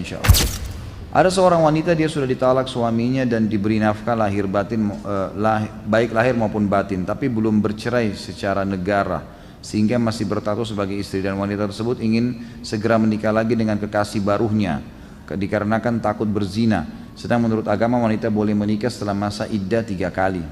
Insyaallah. Ada seorang wanita, dia sudah ditalak suaminya dan diberi nafkah lahir batin, baik lahir maupun batin, tapi belum bercerai secara negara, sehingga masih berstatus sebagai istri, dan wanita tersebut ingin segera menikah lagi dengan kekasih barunya dikarenakan takut berzina. Sedang menurut agama wanita boleh menikah setelah masa iddah 3 kali.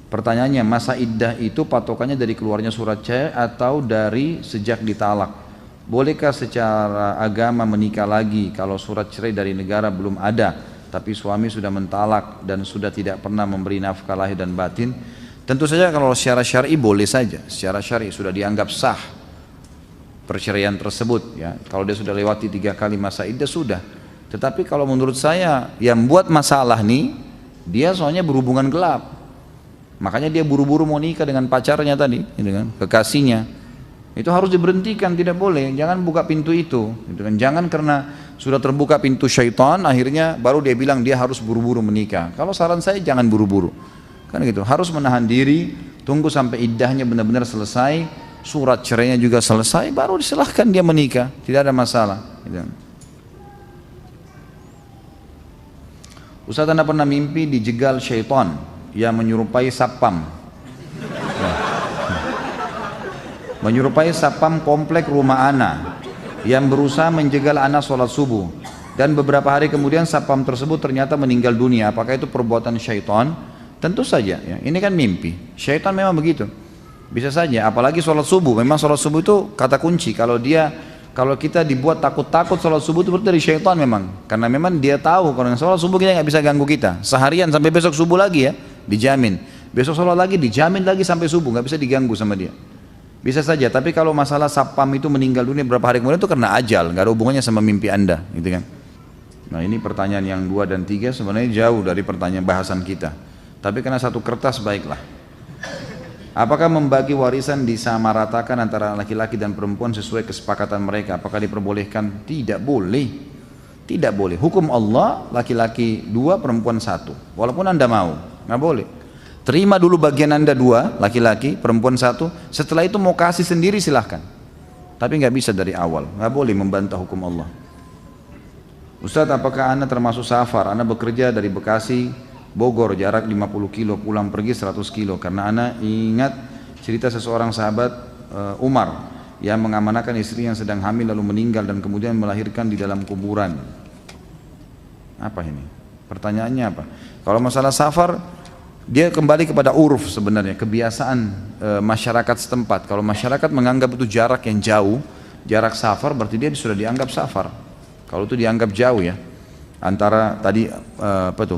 Pertanyaannya, masa iddah itu patokannya dari keluarnya surat cerai atau dari sejak ditalak? Bolehkah secara agama menikah lagi kalau surat cerai dari negara belum ada, tapi suami sudah mentalak dan sudah tidak pernah memberi nafkah lahir dan batin? Tentu saja kalau secara syar'i boleh saja, secara syar'i sudah dianggap sah perceraian tersebut, ya. Kalau dia sudah lewati 3 kali masa iddah sudah. Tetapi kalau menurut saya yang buat masalah nih, dia soalnya berhubungan gelap. Makanya dia buru-buru mau nikah dengan pacarnya tadi, gitu kan, kekasihnya. Itu harus diberhentikan, tidak boleh, jangan buka pintu itu, gitu kan. Jangan karena sudah terbuka pintu syaitan, akhirnya baru dia bilang dia harus buru-buru menikah. Kalau saran saya jangan buru-buru, kan gitu, harus menahan diri, tunggu sampai iddahnya benar-benar selesai, surat cerainya juga selesai, baru disilahkan dia menikah, tidak ada masalah, gitu. Ustaz, Anda pernah mimpi dijegal syaitan yang menyerupai satpam, menyerupai satpam komplek rumah ana yang berusaha menjegal ana sholat subuh, dan beberapa hari kemudian satpam tersebut ternyata meninggal dunia. Apakah itu perbuatan syaitan? Tentu saja, ya. Ini kan mimpi, syaitan memang begitu, bisa saja. Apalagi sholat subuh, memang sholat subuh itu kata kunci. Kalau kita dibuat takut-takut sholat subuh itu berarti dari syaitan memang, karena memang dia tahu kalau sholat subuh kita nggak bisa ganggu kita seharian sampai besok subuh lagi, ya, dijamin. Besok sholat lagi dijamin lagi sampai subuh, nggak bisa diganggu sama dia. Bisa saja, tapi kalau masalah satpam itu meninggal dunia beberapa hari kemudian itu karena ajal, nggak ada hubungannya sama mimpi Anda, gitu kan. Nah, ini pertanyaan yang 2 dan 3 sebenarnya jauh dari pertanyaan bahasan kita, tapi karena satu kertas baiklah. Apakah membagi warisan disamaratakan antara laki-laki dan perempuan sesuai kesepakatan mereka? Apakah diperbolehkan? Tidak boleh, tidak boleh. Hukum Allah, laki-laki 2, perempuan 1, walaupun Anda mau, nggak boleh. Terima dulu bagian Anda 2, laki-laki, perempuan 1, setelah itu mau kasih sendiri silahkan. Tapi nggak bisa dari awal, nggak boleh membantah hukum Allah. Ustaz, apakah Anda termasuk safar? Anda bekerja dari Bekasi, Bogor, jarak 50 kilo, pulang pergi 100 kilo. Karena Anda ingat cerita seseorang sahabat Umar yang mengamanahkan istri yang sedang hamil lalu meninggal dan kemudian melahirkan di dalam kuburan. Apa ini? Pertanyaannya apa? Kalau masalah safar, dia kembali kepada uruf sebenarnya, kebiasaan masyarakat setempat. Kalau masyarakat menganggap itu jarak yang jauh, jarak safar, berarti dia sudah dianggap safar. Kalau itu dianggap jauh, ya, antara tadi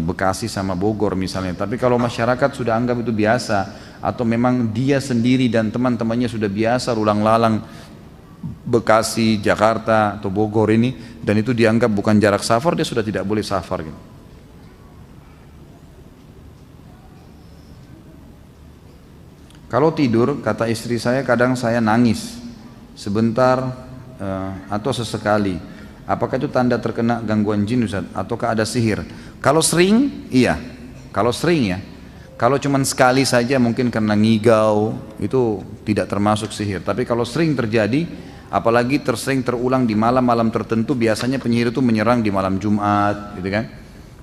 Bekasi sama Bogor misalnya. Tapi kalau masyarakat sudah anggap itu biasa, atau memang dia sendiri dan teman-temannya sudah biasa ulang lalang Bekasi, Jakarta atau Bogor ini, dan itu dianggap bukan jarak safar, dia sudah tidak boleh safar, gitu. Kalau tidur, kata istri saya, kadang saya nangis sebentar atau sesekali. Apakah itu tanda terkena gangguan jin, Ustaz? Ataukah ada sihir? Kalau sering, iya. Kalau sering, ya. Kalau cuma sekali saja mungkin karena ngigau, itu tidak termasuk sihir. Tapi kalau sering terjadi, apalagi sering terulang di malam-malam tertentu, biasanya penyihir itu menyerang di malam Jumat, gitu kan?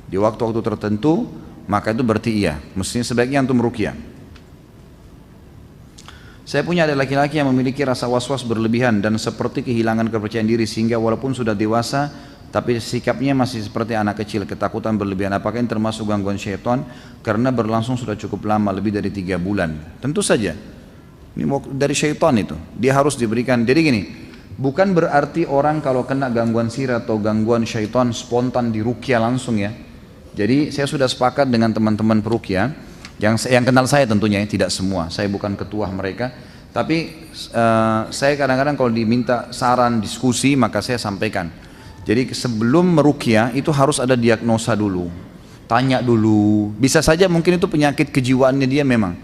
Di waktu-waktu tertentu, maka itu berarti iya. Mestinya sebaiknya antum ruqyah. Saya punya ada laki-laki yang memiliki rasa was-was berlebihan dan seperti kehilangan kepercayaan diri, sehingga walaupun sudah dewasa tapi sikapnya masih seperti anak kecil, ketakutan berlebihan. Apakah ini termasuk gangguan syaitan karena berlangsung sudah cukup lama, lebih dari 3 bulan? Tentu saja ini dari syaitan, itu dia harus diberikan. Jadi gini, bukan berarti orang kalau kena gangguan sihir atau gangguan syaitan spontan diruqyah langsung, ya. Jadi saya sudah sepakat dengan teman-teman peruqyah yang kenal saya, tentunya tidak semua, saya bukan ketua mereka, tapi saya kadang-kadang kalau diminta saran, diskusi, maka saya sampaikan. Jadi sebelum meruqyah itu harus ada diagnosa dulu, tanya dulu. Bisa saja mungkin itu penyakit kejiwaannya dia, memang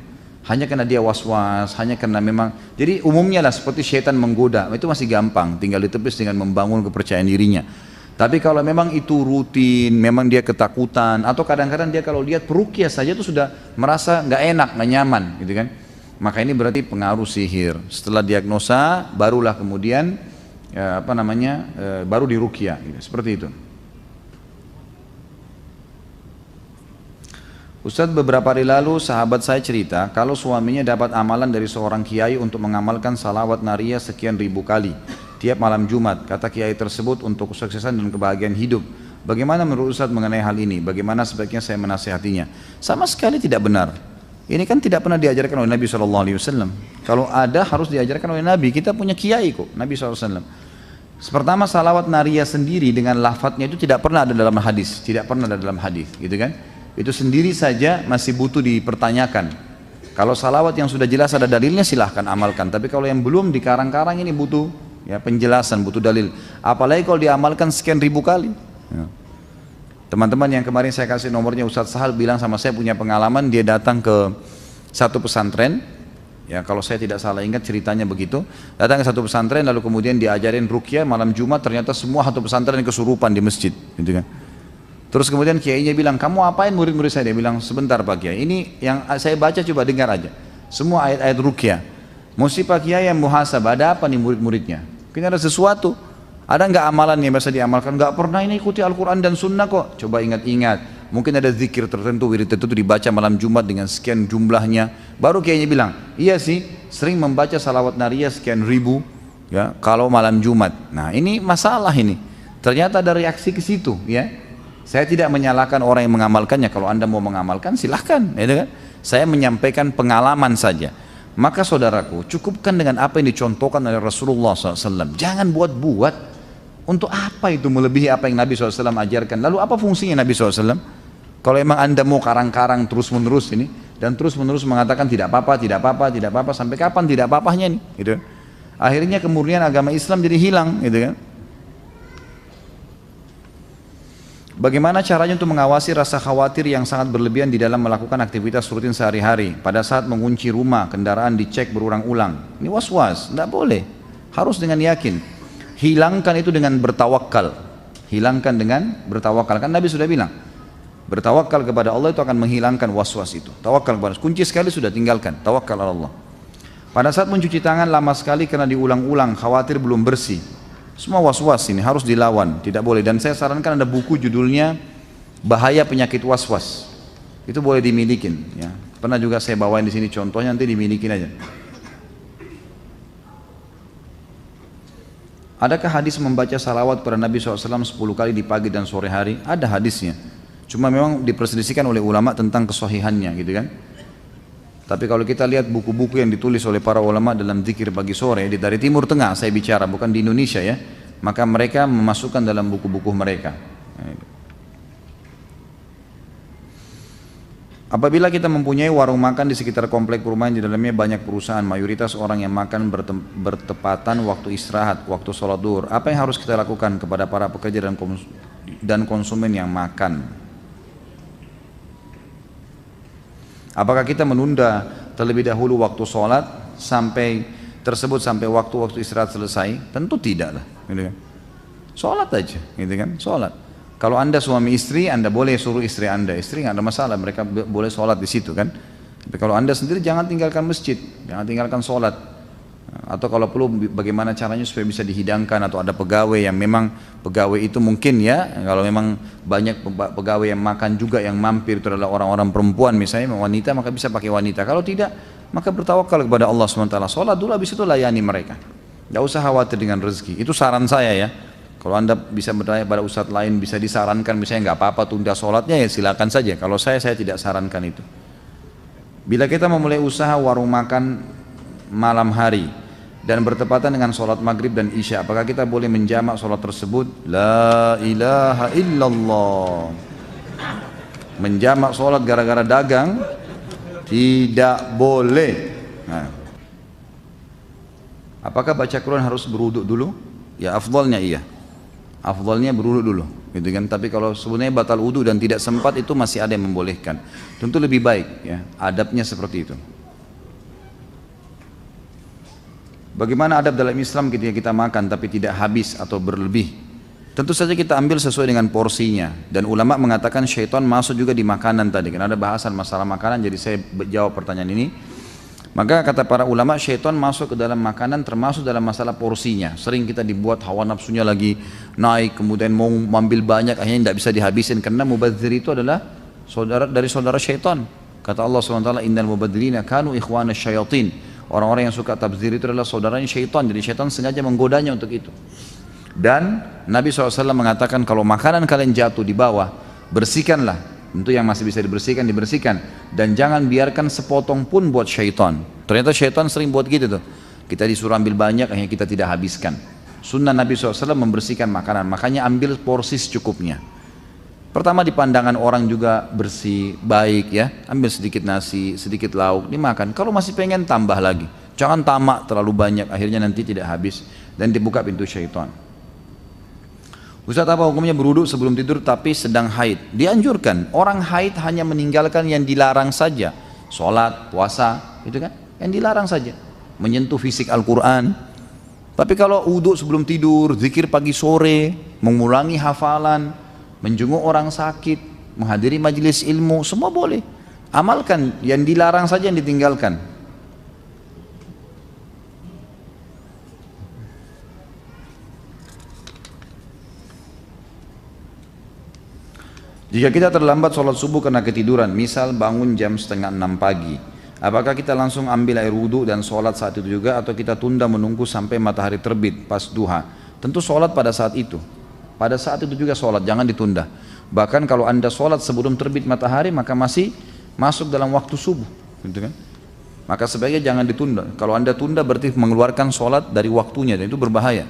hanya karena dia was-was, hanya karena memang, jadi umumnya lah seperti syaitan menggoda, itu masih gampang, tinggal ditepis dengan membangun kepercayaan dirinya. Tapi kalau memang itu rutin, memang dia ketakutan, atau kadang-kadang dia kalau lihat peruqyah saja itu sudah merasa nggak enak, nggak nyaman, gitu kan? Maka ini berarti pengaruh sihir. Setelah diagnosa, barulah kemudian baru diruqyah, gitu. Seperti itu. Ustadz, beberapa hari lalu sahabat saya cerita kalau suaminya dapat amalan dari seorang kiai untuk mengamalkan salawat nariyah sekian ribu kali tiap malam Jumat. Kata kiai tersebut untuk kesuksesan dan kebahagiaan hidup. Bagaimana menurut Ustadz mengenai hal ini? Bagaimana sebaiknya saya menasihatinya? Sama sekali tidak benar. Ini kan tidak pernah diajarkan oleh Nabi SAW. Kalau ada harus diajarkan oleh Nabi. Kita punya kiai kok, Nabi SAW. Pertama, salawat nariyah sendiri dengan lafadznya itu tidak pernah ada dalam hadis. Tidak pernah ada dalam hadis, gitu kan? Itu sendiri saja masih butuh dipertanyakan. Kalau salawat yang sudah jelas ada dalilnya silahkan amalkan. Tapi kalau yang belum dikarang-karang ini butuh ya penjelasan, butuh dalil. Apalagi kalau diamalkan sekian ribu kali. Ya. Teman-teman yang kemarin saya kasih nomornya, Ustadz Sahal bilang sama saya punya pengalaman, dia datang ke satu pesantren. Ya, kalau saya tidak salah ingat ceritanya begitu. Datang ke satu pesantren lalu kemudian diajarin ruqyah malam Jumat, ternyata semua satu pesantren kesurupan di masjid, gitu kan. Terus kemudian kiainya bilang, kamu apain murid-murid saya? Dia bilang, sebentar Pak Kiai, ini yang saya baca coba dengar aja. Semua ayat-ayat ruqyah. Mesti Pak Kiai yang muhasabah, ada apa nih murid-muridnya? Mungkin ada sesuatu. Ada nggak amalan yang bisa diamalkan? Nggak pernah ini ikuti Al-Quran dan Sunnah kok. Coba ingat-ingat. Mungkin ada zikir tertentu, wirid tertentu dibaca malam Jumat dengan sekian jumlahnya. Baru kiainya bilang, iya sih, sering membaca salawat nariyah sekian ribu, ya, kalau malam Jumat. Nah ini masalah ini. Ternyata ada reaksi ke situ, ya. Saya tidak menyalahkan orang yang mengamalkannya. Kalau Anda mau mengamalkan silahkan, ya kan? Saya menyampaikan pengalaman saja. Maka saudaraku, cukupkan dengan apa yang dicontohkan oleh Rasulullah SAW. Jangan buat-buat. Untuk apa itu melebihi apa yang Nabi SAW ajarkan? Lalu apa fungsinya Nabi SAW? Kalau emang Anda mau karang-karang terus-menerus ini, dan terus-menerus mengatakan tidak apa-apa, tidak apa-apa, tidak apa-apa, sampai kapan tidak apa-apanya nih? Gitu. Akhirnya kemurnian agama Islam jadi hilang, gitu kan? Bagaimana caranya untuk mengawasi rasa khawatir yang sangat berlebihan di dalam melakukan aktivitas rutin sehari-hari? Pada saat mengunci rumah, kendaraan dicek berulang-ulang. Ini was-was, tidak boleh. Harus dengan yakin. Hilangkan itu dengan bertawakal. Hilangkan dengan bertawakal. Kan Nabi sudah bilang, bertawakal kepada Allah itu akan menghilangkan was-was itu. Tawakal kepada Allah. Kunci sekali sudah tinggalkan. Tawakal Allah. Pada saat mencuci tangan lama sekali karena diulang-ulang, khawatir belum bersih. Semua was-was ini harus dilawan, tidak boleh. Dan saya sarankan ada buku judulnya Bahaya Penyakit Was-was. Itu boleh dimilikin, ya. Pernah juga saya bawain di sini contohnya, nanti dimilikin aja. Adakah hadis membaca salawat pada Nabi SAW 10 kali di pagi dan sore hari? Ada hadisnya. Cuma memang diperselisihkan oleh ulama tentang kesahihannya, gitu kan. Tapi kalau kita lihat buku-buku yang ditulis oleh para ulama dalam zikir pagi sore, dari Timur Tengah saya bicara, bukan di Indonesia ya, maka mereka memasukkan dalam buku-buku mereka. Apabila kita mempunyai warung makan di sekitar komplek perumahan, di dalamnya banyak perusahaan, mayoritas orang yang makan bertepatan waktu istirahat, waktu sholat duhur, apa yang harus kita lakukan kepada para pekerja dan konsumen yang makan? Apakah kita menunda terlebih dahulu waktu sholat sampai waktu istirahat selesai? Tentu tidak lah, gitu kan? Sholat aja, gitu kan? Sholat. Kalau Anda suami istri, Anda boleh suruh istri Anda, istri nggak ada masalah, mereka boleh sholat di situ kan? Tapi kalau Anda sendiri jangan tinggalkan masjid, jangan tinggalkan sholat. Atau kalau perlu bagaimana caranya supaya bisa dihidangkan, atau ada pegawai yang memang pegawai itu mungkin ya, kalau memang banyak pegawai yang makan juga yang mampir itu adalah orang-orang perempuan misalnya, wanita, maka bisa pakai wanita. Kalau tidak, maka bertawakal kepada Allah SWT. Sholat dulu, habis itu layani mereka. Tidak usah khawatir dengan rezeki. Itu saran saya ya. Kalau Anda bisa bertanya pada ustadz lain, bisa disarankan misalnya nggak apa-apa tunda sholatnya, ya silakan saja. Kalau saya tidak sarankan itu. Bila kita memulai usaha warung makan malam hari dan bertepatan dengan sholat maghrib dan isya, apakah kita boleh menjamak sholat tersebut? La ilaha illallah. Menjamak sholat gara-gara dagang tidak boleh. Nah. Apakah baca Quran harus berwuduk dulu? Ya afdalnya iya. Afdalnya berwuduk dulu, gitu kan? Tapi kalau sebenarnya batal wudu dan tidak sempat, itu masih ada yang membolehkan. Tentu lebih baik ya, adabnya seperti itu. Bagaimana adab dalam Islam ketika kita makan tapi tidak habis atau berlebih? Tentu saja kita ambil sesuai dengan porsinya. Dan ulama mengatakan syaitan masuk juga di makanan tadi. Karena ada bahasan masalah makanan, jadi saya jawab pertanyaan ini. Maka kata para ulama, syaitan masuk ke dalam makanan termasuk dalam masalah porsinya. Sering kita dibuat hawa nafsunya lagi naik, kemudian mau ambil banyak, akhirnya tidak bisa dihabisin. Karena mubadzir itu adalah saudara syaitan. Kata Allah SWT, innal mubadzirina kanu ikhwana syayatin. Orang-orang yang suka tabzir itu adalah saudaranya syaitan. Jadi syaitan sengaja menggodanya untuk itu. Dan Nabi SAW mengatakan, kalau makanan kalian jatuh di bawah, bersihkanlah. Untuk yang masih bisa dibersihkan, dibersihkan. Dan jangan biarkan sepotong pun buat syaitan. Ternyata syaitan sering buat gitu tuh. Kita disuruh ambil banyak, akhirnya kita tidak habiskan. Sunnah Nabi SAW membersihkan makanan. Makanya ambil porsi secukupnya. Pertama di pandangan orang juga bersih, baik ya. Ambil sedikit nasi, sedikit lauk, dimakan. Kalau masih pengen tambah lagi. Jangan tamak terlalu banyak, akhirnya nanti tidak habis. Dan dibuka pintu syaitan. Ustaz, apa hukumnya berwudu sebelum tidur tapi sedang haid? Dianjurkan. Orang haid hanya meninggalkan yang dilarang saja. Sholat, puasa, itu kan? Yang dilarang saja. Menyentuh fisik Al-Quran. Tapi kalau wudu sebelum tidur, zikir pagi sore, mengulangi hafalan, menjenguk orang sakit, menghadiri majelis ilmu, semua boleh. Amalkan, yang dilarang saja yang ditinggalkan. Jika kita terlambat sholat subuh karena ketiduran, misal bangun jam 5:30 pagi, apakah kita langsung ambil air wudhu dan sholat saat itu juga, atau kita tunda menunggu sampai matahari terbit pas duha? Tentu sholat pada saat itu. Pada saat itu juga sholat, jangan ditunda. Bahkan kalau anda sholat sebelum terbit matahari, maka masih masuk dalam waktu subuh, gitu kan? Maka sebaiknya jangan ditunda. Kalau anda tunda berarti mengeluarkan sholat dari waktunya, dan itu berbahaya,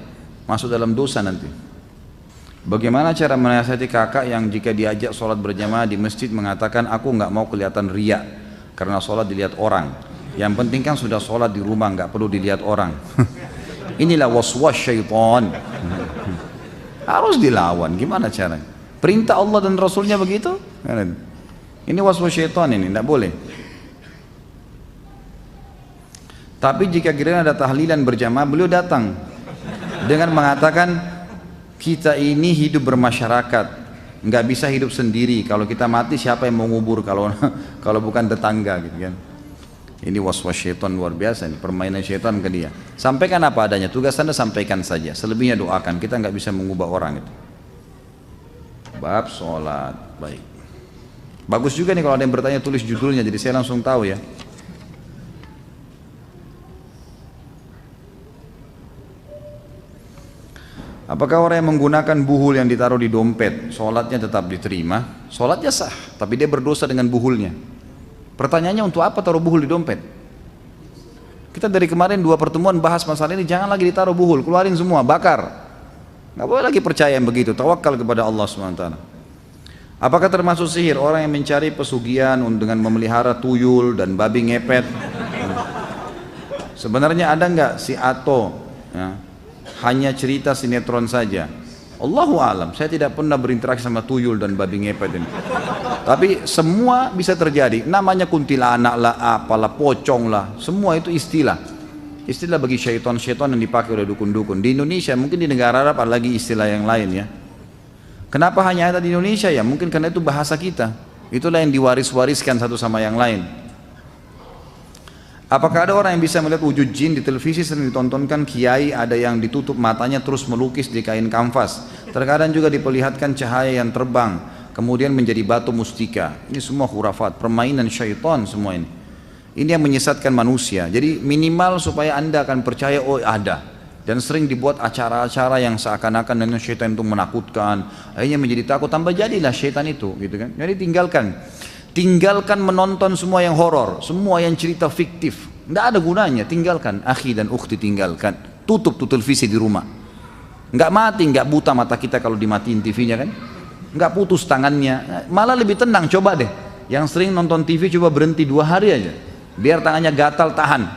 masuk dalam dosa nanti. Bagaimana cara menasihati kakak yang jika diajak sholat berjamaah di masjid mengatakan, aku nggak mau kelihatan riya karena sholat dilihat orang. Yang penting kan sudah sholat di rumah, nggak perlu dilihat orang. Inilah waswas syaitan. Harus dilawan, gimana caranya? Perintah Allah dan Rasulnya begitu? Ini waswas syaitan ini, tidak boleh. Tapi jika kira ada tahlilan berjamaah, beliau datang dengan mengatakan, kita ini hidup bermasyarakat, nggak bisa hidup sendiri. Kalau kita mati siapa yang mau ngubur kalau bukan tetangga, gitu kan? Ini waswas syaitan luar biasa, ini permainan syaitan ke dia. Sampaikan apa adanya, tugas anda sampaikan saja. Selebihnya doakan. Kita nggak bisa mengubah orang itu. Bab sholat, baik. Bagus juga nih kalau ada yang bertanya, tulis judulnya, jadi saya langsung tahu ya. Apakah orang yang menggunakan buhul yang ditaruh di dompet, sholatnya tetap diterima? Sholatnya sah, tapi dia berdosa dengan buhulnya. Pertanyaannya, untuk apa taruh buhul di dompet? Kita dari kemarin 2 pertemuan bahas masalah ini, jangan lagi ditaruh buhul, keluarin semua, bakar. Nggak boleh lagi percaya yang begitu, tawakal kepada Allah SWT. Apakah termasuk sihir orang yang mencari pesugihan dengan memelihara tuyul dan babi ngepet? Sebenarnya ada nggak si Ato? Ya, hanya cerita sinetron saja. Allahu alam, saya tidak pernah berinteraksi sama tuyul dan babi ngepet ini. Tapi semua bisa terjadi. Namanya kuntilanak lah, apalah, pocong lah, semua itu istilah. Istilah bagi syaitan-syaitan yang dipakai oleh dukun-dukun. Di Indonesia, mungkin di negara Arab ada lagi istilah yang lain ya. Kenapa hanya ada di Indonesia ya? Mungkin karena itu bahasa kita. Itulah yang diwaris-wariskan satu sama yang lain. Apakah ada orang yang bisa melihat wujud jin di televisi? Sering ditontonkan kiai ada yang ditutup matanya terus melukis di kain kanvas. Terkadang juga diperlihatkan cahaya yang terbang kemudian menjadi batu mustika. Ini semua khurafat, permainan syaitan semua ini. Ini yang menyesatkan manusia. Jadi minimal supaya anda akan percaya, oh ada. Dan sering dibuat acara-acara yang seakan-akan dengan syaitan itu menakutkan. Akhirnya menjadi takut, tambah jadilah syaitan itu, gitu kan? Jadi tinggalkan menonton semua yang horor, semua yang cerita fiktif, nggak ada gunanya. Tinggalkan, akhi dan ukhti, tinggalkan. Tutup tuh televisi di rumah. Nggak mati, nggak buta mata kita kalau dimatiin TV-nya kan? Nggak putus tangannya, malah lebih tenang. Coba deh, yang sering nonton TV coba berhenti 2 hari aja, biar tangannya gatal, tahan.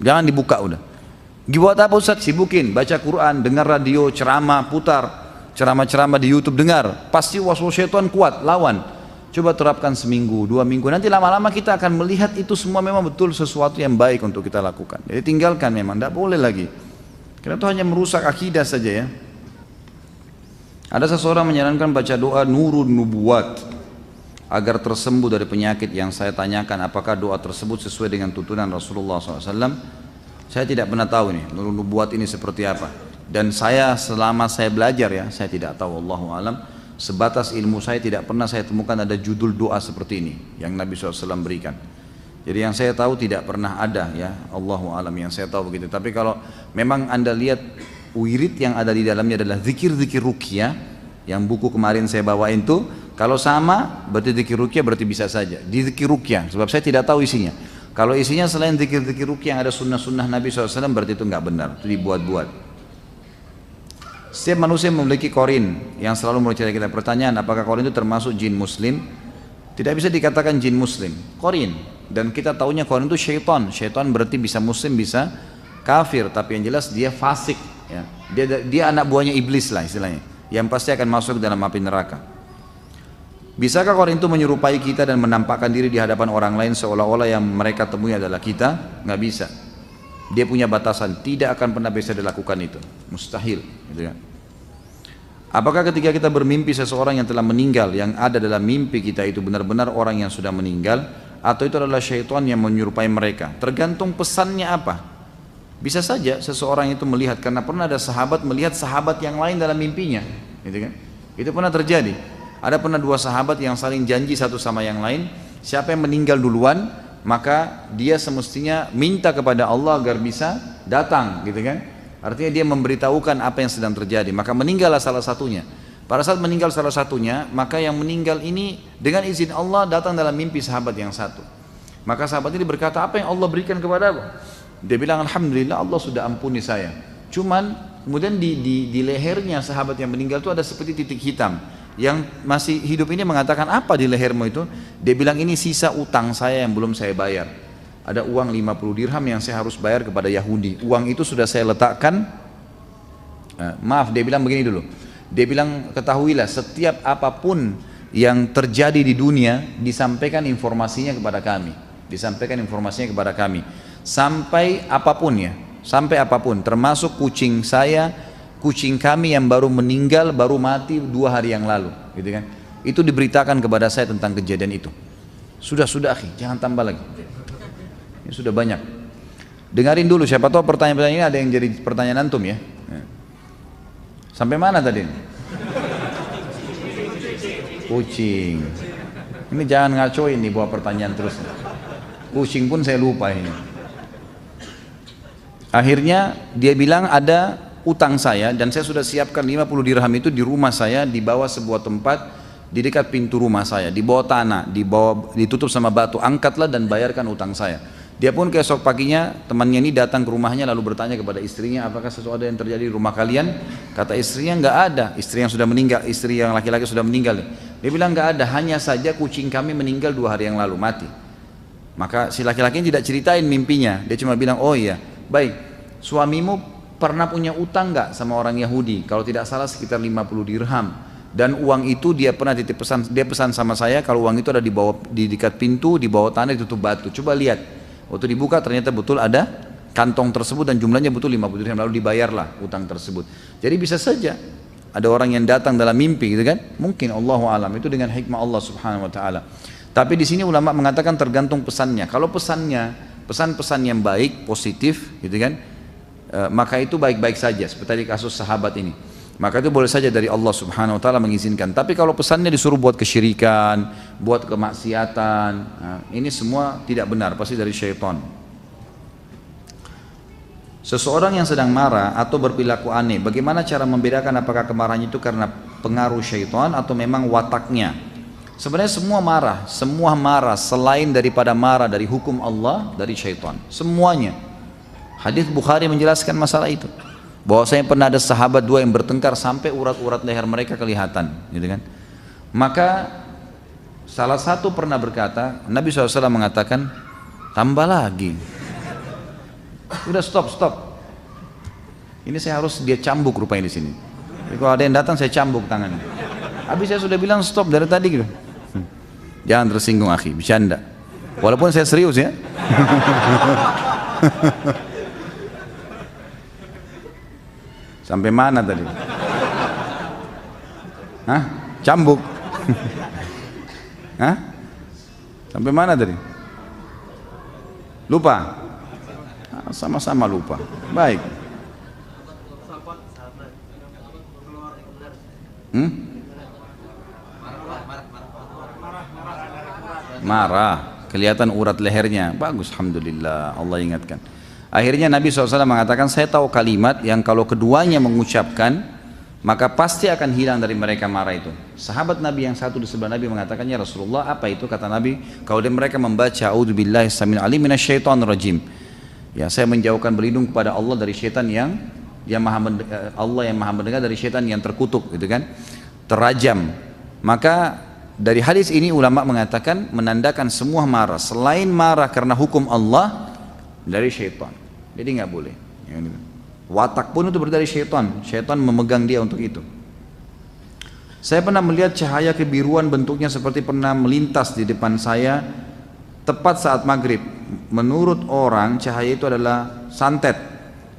Jangan dibuka udah. Buat apa Ustaz? Sibukin, baca Quran, dengar radio, ceramah, putar ceramah-ceramah di YouTube, dengar. Pasti waswas syaitan kuat, lawan. Coba terapkan seminggu, 2 minggu, nanti lama-lama kita akan melihat itu semua memang betul sesuatu yang baik untuk kita lakukan. Jadi tinggalkan, memang tidak boleh lagi, karena itu hanya merusak akidah saja ya. Ada seseorang menyarankan baca doa Nurun Nubuwat. agar tersembuh dari penyakit yang saya tanyakan, apakah doa tersebut sesuai dengan tuntunan Rasulullah SAW? Saya tidak pernah tahu nih nubuat ini seperti apa. Dan saya selama saya belajar ya, saya tidak tahu, wallahu alam. Sebatas ilmu saya tidak pernah saya temukan ada judul doa seperti ini yang Nabi SAW berikan. Jadi yang saya tahu tidak pernah ada ya, Allahu alam, yang saya tahu begitu. Tapi kalau memang Anda lihat wirid yang ada di dalamnya adalah zikir-zikir ruqyah, yang buku kemarin saya bawain tuh, kalau sama berarti zikir ruqyah berarti bisa saja. Di zikir ruqyah, sebab saya tidak tahu isinya. Kalau isinya selain zikir-zikir ruqyah yang ada sunnah-sunnah Nabi SAW berarti itu nggak benar, itu dibuat-buat. Setiap manusia memiliki korin yang selalu mencari kita. Pertanyaan, apakah korin itu termasuk jin muslim? Tidak bisa dikatakan jin muslim, korin. Dan kita tahunya korin itu syaitan. Syaitan berarti bisa muslim, bisa kafir. Tapi yang jelas dia fasik ya. Dia anak buahnya iblis lah istilahnya, yang pasti akan masuk dalam api neraka. Bisakah korin itu menyerupai kita dan menampakkan diri di hadapan orang lain seolah-olah yang mereka temui adalah kita? Nggak bisa. Dia punya batasan, tidak akan pernah bisa dilakukan itu, mustahil gitu kan. Apakah ketika kita bermimpi seseorang yang telah meninggal, yang ada dalam mimpi kita itu benar-benar orang yang sudah meninggal, atau itu adalah syaitan yang menyerupai mereka? Tergantung pesannya apa. Bisa saja seseorang itu melihat, karena pernah ada sahabat melihat sahabat yang lain dalam mimpinya gitu kan. Itu pernah terjadi. Ada pernah dua sahabat yang saling janji satu sama yang lain, siapa yang meninggal duluan maka dia semestinya minta kepada Allah agar bisa datang gitu kan. Artinya dia memberitahukan apa yang sedang terjadi, maka meninggallah salah satunya. Pada saat meninggal salah satunya, maka yang meninggal ini dengan izin Allah datang dalam mimpi sahabat yang satu. Maka sahabat ini berkata, apa yang Allah berikan kepada aku? Dia bilang, alhamdulillah Allah sudah ampuni saya. Cuman kemudian di lehernya sahabat yang meninggal itu ada seperti titik hitam. Yang masih hidup ini mengatakan, apa di lehermu itu? Dia bilang, ini sisa utang saya yang belum saya bayar. Ada uang 50 dirham yang saya harus bayar kepada Yahudi. Uang itu sudah saya letakkan. Maaf, dia bilang begini dulu. Dia bilang, ketahuilah setiap apapun yang terjadi di dunia disampaikan informasinya kepada kami. Disampaikan informasinya kepada kami. Sampai apapun ya, sampai apapun, termasuk kucing saya, kucing kami yang baru meninggal, baru mati 2 hari yang lalu, gitu kan? Itu diberitakan kepada saya tentang kejadian itu. Sudah, akhi, jangan tambah lagi. Ini sudah banyak. Dengarin dulu, siapa tahu pertanyaan-pertanyaan ini ada yang jadi pertanyaan antum ya. Sampai mana tadi? Kucing. Ini jangan ngacoin nih buat pertanyaan terus. Kucing pun saya lupa ini. Akhirnya dia bilang ada utang saya dan saya sudah siapkan 50 dirham itu di rumah saya, di bawah sebuah tempat di dekat pintu rumah saya, di bawah tanah, ditutup sama batu, angkatlah dan bayarkan utang saya. Dia pun keesok paginya temannya ini datang ke rumahnya lalu bertanya kepada istrinya, apakah sesuatu yang terjadi di rumah kalian? Kata istrinya, nggak ada. Istri yang sudah meninggal, istri yang laki-laki sudah meninggal. Dia bilang, nggak ada, hanya saja kucing kami meninggal 2 hari yang lalu, mati. Maka si laki-laki tidak ceritain mimpinya, dia cuma bilang, oh iya, baik, suamimu pernah punya utang nggak sama orang Yahudi? Kalau tidak salah sekitar 50 dirham. Dan uang itu dia pernah dia pesan sama saya kalau uang itu ada di dekat pintu, di bawah tanah ditutup batu. Coba lihat. Waktu dibuka ternyata betul ada kantong tersebut dan jumlahnya betul 50 dirham, lalu dibayarlah utang tersebut. Jadi bisa saja ada orang yang datang dalam mimpi gitu kan? Mungkin Allahu alam, itu dengan hikmah Allah Subhanahu wa taala. Tapi di sini ulama mengatakan tergantung pesannya. Kalau pesannya pesan-pesan yang baik, positif gitu kan? Maka itu baik-baik saja seperti tadi kasus sahabat ini, maka itu boleh saja dari Allah Subhanahu wa taala mengizinkan. Tapi kalau pesannya disuruh buat kesyirikan, buat kemaksiatan, nah, ini semua tidak benar, pasti dari syaitan. Seseorang yang sedang marah atau berperilaku aneh, bagaimana cara membedakan apakah kemarahannya itu karena pengaruh syaitan atau memang wataknya? Sebenarnya semua marah selain daripada marah dari hukum Allah, dari syaitan, semuanya. Hadis Bukhari menjelaskan masalah itu. Bahwasanya pernah ada sahabat 2 yang bertengkar sampai urat-urat leher mereka kelihatan, gitu kan? Maka salah satu pernah berkata, Nabi SAW mengatakan, tambah lagi. Udah stop. Ini saya harus dia cambuk rupanya di sini. Jadi kalau ada yang datang saya cambuk tangannya. Habis saya sudah bilang stop dari tadi gitu. Jangan tersinggung akhi, bercanda. Walaupun saya serius ya. Sampai mana tadi? Hah? Cambuk? Hah? Sampai mana tadi? Lupa? Sama-sama lupa. Baik. Marah, kelihatan urat lehernya. Bagus, alhamdulillah, Allah ingatkan. Akhirnya Nabi SAW mengatakan, saya tahu kalimat yang kalau keduanya mengucapkan, maka pasti akan hilang dari mereka marah itu. Sahabat Nabi yang satu di sebelah Nabi mengatakannya, Rasulullah, apa itu? Kata Nabi, kalau mereka membaca a'udzubillahi samil alim minasyaitonir rajim. Ya, saya menjauhkan berlindung kepada Allah dari syaitan Allah yang maha mendengar dari syaitan yang terkutuk, gitu kan, terajam. Maka dari hadis ini ulama mengatakan menandakan semua marah selain marah karena hukum Allah dari syaitan. Jadi nggak boleh. Watak pun itu dari syaitan. Syaitan memegang dia untuk itu. Saya pernah melihat cahaya kebiruan bentuknya seperti pernah melintas di depan saya tepat saat maghrib. Menurut orang cahaya itu adalah santet.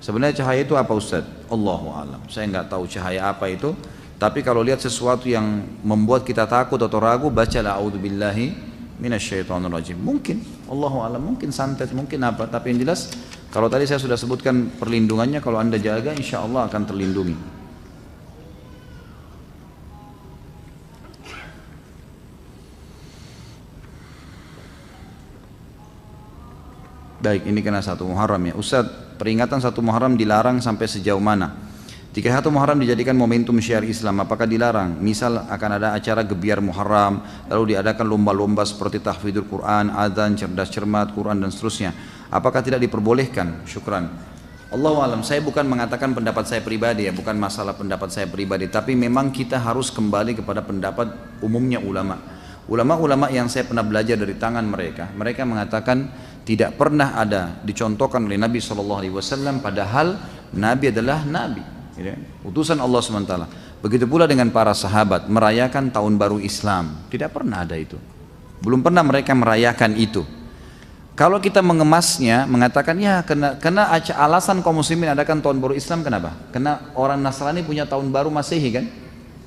Sebenarnya cahaya itu apa Ustaz? Allahu a'lam. Saya nggak tahu cahaya apa itu. Tapi kalau lihat sesuatu yang membuat kita takut atau ragu, bacalah a'udzubillahi minasyaitonirrajim. Mungkin, Allahu a'lam, mungkin santet, mungkin apa. Tapi yang jelas, kalau tadi saya sudah sebutkan perlindungannya, kalau anda jaga, insya Allah akan terlindungi. Baik, ini kena 1 Muharram ya. Ustaz, peringatan 1 Muharram dilarang sampai sejauh mana? Jika 1 Muharram dijadikan momentum syiar Islam, apakah dilarang? Misal akan ada acara gebiar Muharram, lalu diadakan lomba-lomba seperti tahfidzul Quran, adzan, cerdas cermat, Quran dan seterusnya. Apakah tidak diperbolehkan? Syukran. Allahu a'lam, saya bukan mengatakan pendapat saya pribadi ya, bukan masalah pendapat saya pribadi, tapi memang kita harus kembali kepada pendapat umumnya ulama. Ulama-ulama yang saya pernah belajar dari tangan mereka, mereka mengatakan tidak pernah ada dicontohkan oleh Nabi SAW, padahal Nabi adalah Nabi. Utusan Allah SWT. Begitu pula dengan para sahabat merayakan tahun baru Islam, tidak pernah ada itu. Belum pernah mereka merayakan itu. Kalau kita mengemasnya, mengatakan ya karena alasan kaum muslimin adakan tahun baru Islam, kenapa? Karena orang Nasrani punya tahun baru Masehi kan.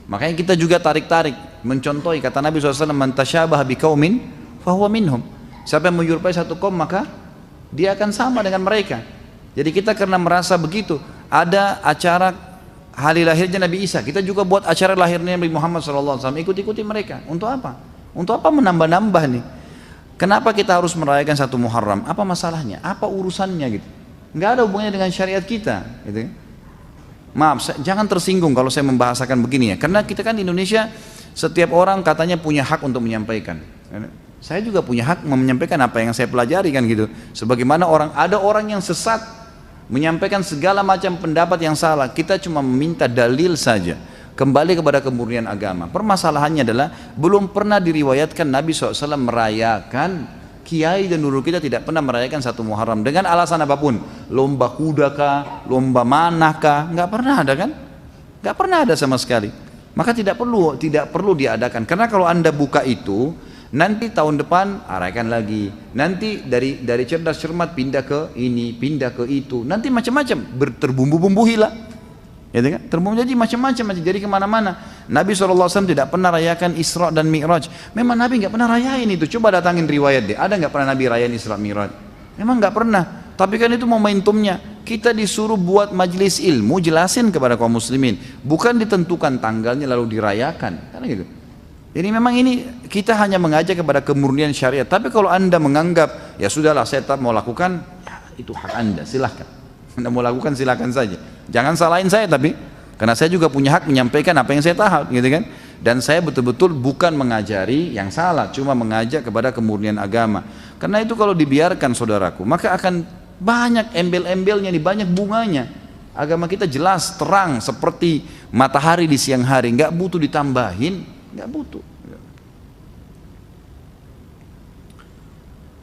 Makanya kita juga tarik-tarik mencontohi kata Nabi SAW, man tasyabaha biqaumin fahuwa minhum. Siapa yang menyerupai satu kaum maka dia akan sama dengan mereka. Jadi kita karena merasa begitu, ada acara hari lahirnya Nabi Isa, kita juga buat acara lahirnya Nabi Muhammad SAW, ikut-ikuti mereka. Untuk apa? Untuk apa menambah-nambah nih? Kenapa kita harus merayakan 1 Muharram? Apa masalahnya? Apa urusannya gitu? Nggak ada hubungannya dengan syariat kita gitu. Maaf, jangan tersinggung kalau saya membahasakan begini ya, karena kita kan di Indonesia setiap orang katanya punya hak untuk menyampaikan. Saya juga punya hak menyampaikan apa yang saya pelajari kan gitu. Sebagaimana ada orang yang sesat menyampaikan segala macam pendapat yang salah, kita cuma meminta dalil saja, kembali kepada kemurnian agama. Permasalahannya adalah belum pernah diriwayatkan Nabi SAW merayakan, kiai dan guru kita tidak pernah merayakan 1 Muharram dengan alasan apapun, lomba kuda kah, lomba manah kah, nggak pernah ada kan, nggak pernah ada sama sekali. Maka tidak perlu diadakan, karena kalau anda buka itu nanti tahun depan arahkan lagi, nanti dari cerdas cermat pindah ke ini, pindah ke itu, nanti macam-macam terbumbu-bumbu hilang, ya kan? Terbumbu jadi macam-macam, jadi kemana-mana. Nabi SAW tidak pernah rayakan Isra dan Mi'raj. Memang Nabi nggak pernah rayain itu. Coba datangin riwayat deh, ada nggak pernah Nabi rayain Isra Mi'raj? Memang nggak pernah. Tapi kan itu momentumnya. Kita disuruh buat majelis ilmu, jelasin kepada kaum muslimin, bukan ditentukan tanggalnya lalu dirayakan, karena gitu. Jadi memang ini kita hanya mengajak kepada kemurnian syariat. Tapi kalau anda menganggap ya sudahlah saya tak mau lakukan, ya, itu hak anda, silahkan. Anda mau lakukan silahkan saja. Jangan salahin saya tapi, karena saya juga punya hak menyampaikan apa yang saya tahu, gitu kan. Dan saya betul-betul bukan mengajari yang salah, cuma mengajak kepada kemurnian agama. Karena itu kalau dibiarkan saudaraku, maka akan banyak embel-embelnya nih, banyak bunganya. Agama kita jelas, terang seperti matahari di siang hari, nggak butuh ditambahin. Nggak butuh.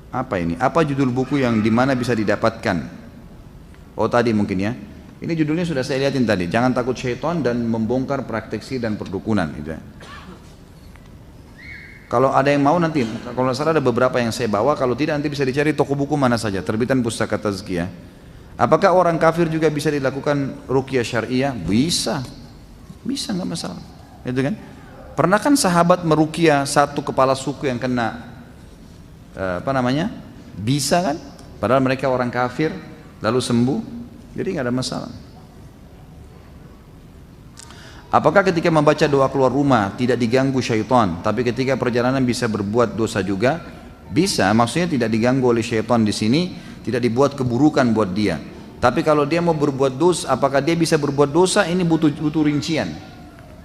Apa ini? Apa judul buku yang dimana bisa didapatkan? Oh tadi mungkin ya. Ini judulnya sudah saya lihatin tadi. Jangan takut syaitan dan membongkar praktek sihir dan perdukunan. Gitu ya. Kalau ada yang mau nanti, kalau salah ada beberapa yang saya bawa. Kalau tidak nanti bisa dicari toko buku mana saja. Terbitan Pustaka Tazkiyah. Apakah orang kafir juga bisa dilakukan ruqyah syariah? Bisa. Bisa, nggak masalah. Itu kan? Pernah kan sahabat meruqyah satu kepala suku yang kena apa namanya, bisa kan? Padahal mereka orang kafir, lalu sembuh, jadi nggak ada masalah. Apakah ketika membaca doa keluar rumah tidak diganggu syaitan, tapi ketika perjalanan bisa berbuat dosa juga? Bisa, maksudnya tidak diganggu oleh syaitan di sini, tidak dibuat keburukan buat dia. Tapi kalau dia mau berbuat dosa, apakah dia bisa berbuat dosa? Ini butuh rincian.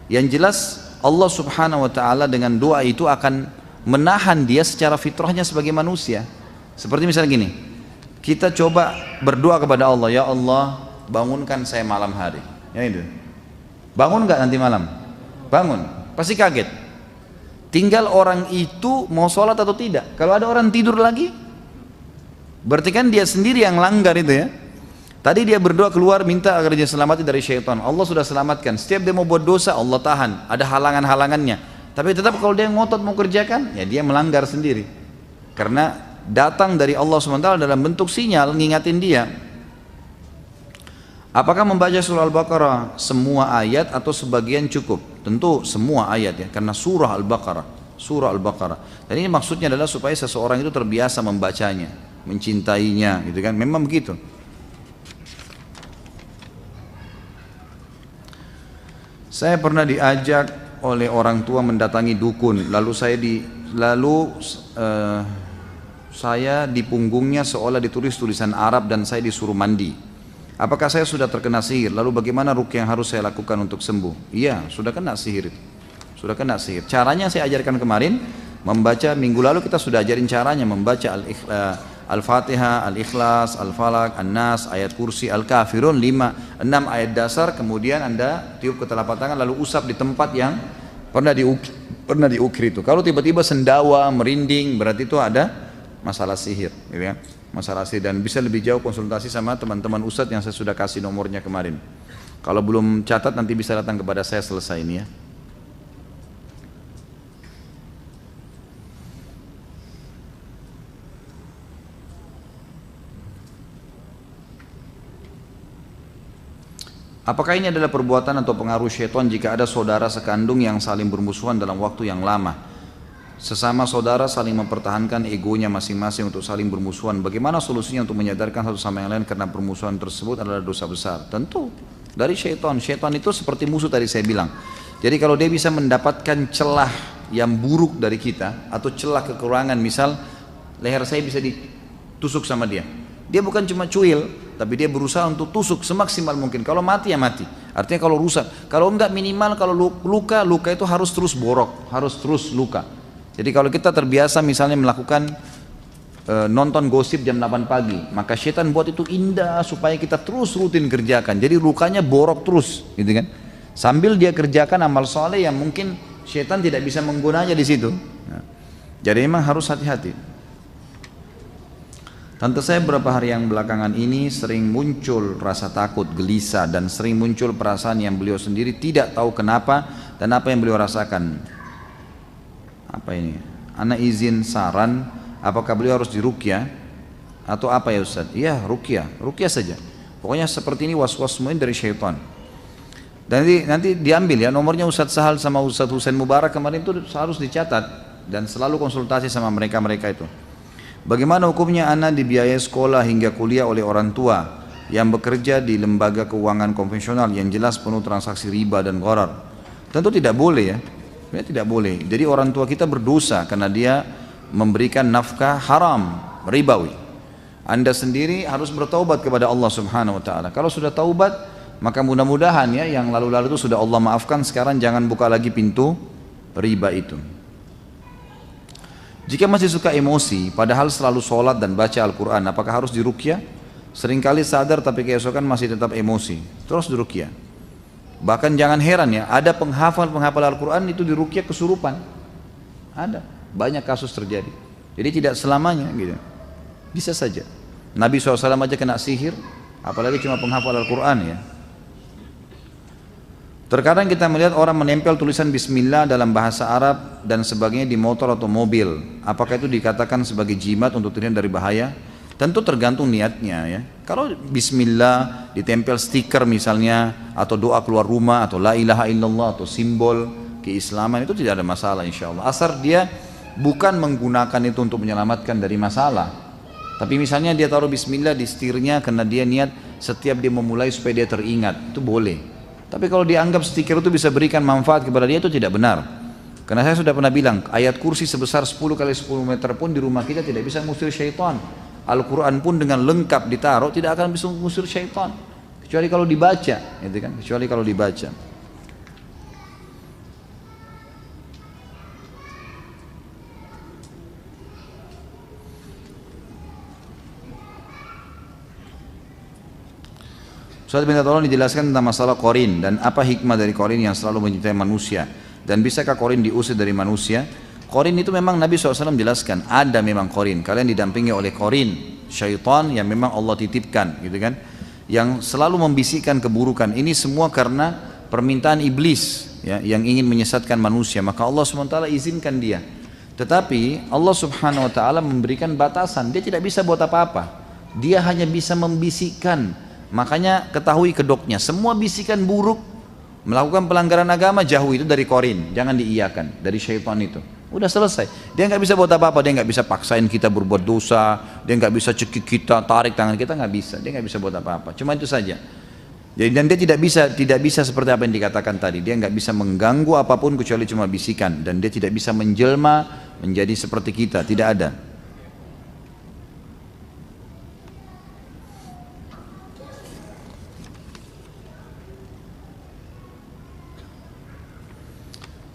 Yang jelas Allah Subhanahu wa taala dengan doa itu akan menahan dia secara fitrahnya sebagai manusia. Seperti misalnya gini, kita coba berdoa kepada Allah, ya Allah bangunkan saya malam hari. Ya itu. Bangun nggak nanti malam? Bangun, pasti kaget. Tinggal orang itu mau sholat atau tidak. Kalau ada orang tidur lagi, berarti kan dia sendiri yang langgar itu ya. Tadi dia berdoa keluar minta agar dia selamatkan dari syaitan. Allah sudah selamatkan. Setiap dia mau buat dosa Allah tahan. Ada halangan-halangannya. Tapi tetap kalau dia ngotot mau kerjakan, ya dia melanggar sendiri. Karena datang dari Allah SWT dalam bentuk sinyal ngingatin dia. Apakah membaca surah Al-Baqarah semua ayat atau sebagian cukup? Tentu semua ayat ya, karena surah Al-Baqarah. Dan ini maksudnya adalah supaya seseorang itu terbiasa membacanya, mencintainya, gitu kan? Memang begitu. Saya pernah diajak oleh orang tua mendatangi dukun, saya di punggungnya seolah ditulis tulisan Arab dan saya disuruh mandi. Apakah saya sudah terkena sihir? Lalu bagaimana ruqyah yang harus saya lakukan untuk sembuh? Iya, sudah kena sihir itu. Sudah kena sihir. Caranya saya ajarkan kemarin, membaca minggu lalu kita sudah ajarin caranya membaca Al-Fatihah, Al-Ikhlas, Al-Falaq, An-Nas, ayat kursi, Al-Kafirun, 6 ayat dasar, kemudian Anda tiup ke telapak tangan lalu usap di tempat yang pernah diukir itu. Kalau tiba-tiba sendawa, merinding, berarti itu ada masalah sihir, gitu ya. Masalah sihir, dan bisa lebih jauh konsultasi sama teman-teman ustadz yang saya sudah kasih nomornya kemarin. Kalau belum catat nanti bisa datang kepada saya selesai ini ya. Apakah ini adalah perbuatan atau pengaruh syaitan jika ada saudara sekandung yang saling bermusuhan dalam waktu yang lama? Sesama saudara saling mempertahankan egonya masing-masing untuk saling bermusuhan. Bagaimana solusinya untuk menyadarkan satu sama yang lain karena permusuhan tersebut adalah dosa besar? Tentu dari syaitan. Syaitan itu seperti musuh tadi saya bilang. Jadi kalau dia bisa mendapatkan celah yang buruk dari kita atau celah kekurangan, misal leher saya bisa ditusuk sama dia. Dia bukan cuma cuil, tapi dia berusaha untuk tusuk semaksimal mungkin. Kalau mati ya mati. Artinya kalau rusak. Kalau enggak minimal kalau luka itu harus terus borok, harus terus luka. Jadi kalau kita terbiasa misalnya melakukan nonton gosip jam 8 pagi, maka syaitan buat itu indah supaya kita terus rutin kerjakan. Jadi lukanya borok terus, gitu kan? Sambil dia kerjakan amal soleh yang mungkin syaitan tidak bisa menggunanya di situ. Nah, jadi memang harus hati-hati. Tante saya beberapa hari yang belakangan ini sering muncul rasa takut, gelisah, dan sering muncul perasaan yang beliau sendiri tidak tahu kenapa dan apa yang beliau rasakan. Apa ini? Ana izin saran, apakah beliau harus diruqyah atau apa ya Ustaz? Iya, ruqyah saja. Pokoknya seperti ini was-was semua dari syaitan. Dan nanti diambil ya nomornya Ustaz Sahal sama Ustaz Husain Mubarak kemarin itu harus dicatat dan selalu konsultasi sama mereka itu. Bagaimana hukumnya ana dibiayai sekolah hingga kuliah oleh orang tua yang bekerja di lembaga keuangan konvensional yang jelas penuh transaksi riba dan gharar? Tentu tidak boleh ya. Ya, tidak boleh. Jadi orang tua kita berdosa karena dia memberikan nafkah haram, ribawi. Anda sendiri harus bertaubat kepada Allah Subhanahu wa taala. Kalau sudah taubat, maka mudah-mudahan ya yang lalu-lalu itu sudah Allah maafkan, sekarang jangan buka lagi pintu riba itu. Jika masih suka emosi, padahal selalu sholat dan baca Al-Quran, apakah harus diruqyah? Seringkali sadar tapi keesokan masih tetap emosi, terus diruqyah. Bahkan jangan heran ya, ada penghafal Al-Quran itu diruqyah kesurupan. Ada, banyak kasus terjadi. Jadi tidak selamanya gitu. Bisa saja. Nabi SAW aja kena sihir, apalagi cuma penghafal Al-Quran ya. Terkadang kita melihat orang menempel tulisan Bismillah dalam bahasa Arab dan sebagainya di motor atau mobil. Apakah itu dikatakan sebagai jimat untuk terhindar dari bahaya? Tentu tergantung niatnya ya. Kalau Bismillah ditempel stiker misalnya, atau doa keluar rumah, atau La ilaha illallah, atau simbol keislaman, itu tidak ada masalah insya Allah. Asal dia bukan menggunakan itu untuk menyelamatkan dari masalah. Tapi misalnya dia taruh bismillah di setirnya karena dia niat setiap dia memulai supaya dia teringat, itu boleh. Tapi kalau dianggap stiker itu bisa berikan manfaat kepada dia, itu tidak benar. Karena saya sudah pernah bilang, ayat kursi sebesar 10 kali 10 meter pun di rumah kita tidak bisa mengusir syaitan. Al-Quran pun dengan lengkap ditaruh tidak akan bisa mengusir syaitan, kecuali kalau dibaca, gitu kan? Kecuali kalau dibaca. Ustaz minta tolong dijelaskan tentang masalah korin dan apa hikmah dari korin yang selalu mencintai manusia, dan bisakah korin diusir dari manusia? Korin itu memang Nabi SAW jelaskan, ada memang korin, kalian didampingi oleh korin, syaitan yang memang Allah titipkan, gitu kan, yang selalu membisikkan keburukan. Ini semua karena permintaan iblis, ya, yang ingin menyesatkan manusia, maka Allah SWT izinkan dia. Tetapi Allah Subhanahu Wa Taala memberikan batasan, dia tidak bisa buat apa-apa, dia hanya bisa membisikkan. Makanya ketahui kedoknya, semua bisikan buruk, melakukan pelanggaran agama, jauh itu dari korin, jangan diiyakan, dari syaitan itu. Udah selesai, dia nggak bisa buat apa-apa, dia nggak bisa paksain kita berbuat dosa, dia nggak bisa cekik kita, tarik tangan kita, nggak bisa, dia nggak bisa buat apa-apa, cuma itu saja. Jadi, dan dia tidak bisa seperti apa yang dikatakan tadi, dia nggak bisa mengganggu apapun kecuali cuma bisikan, dan dia tidak bisa menjelma menjadi seperti kita, tidak ada.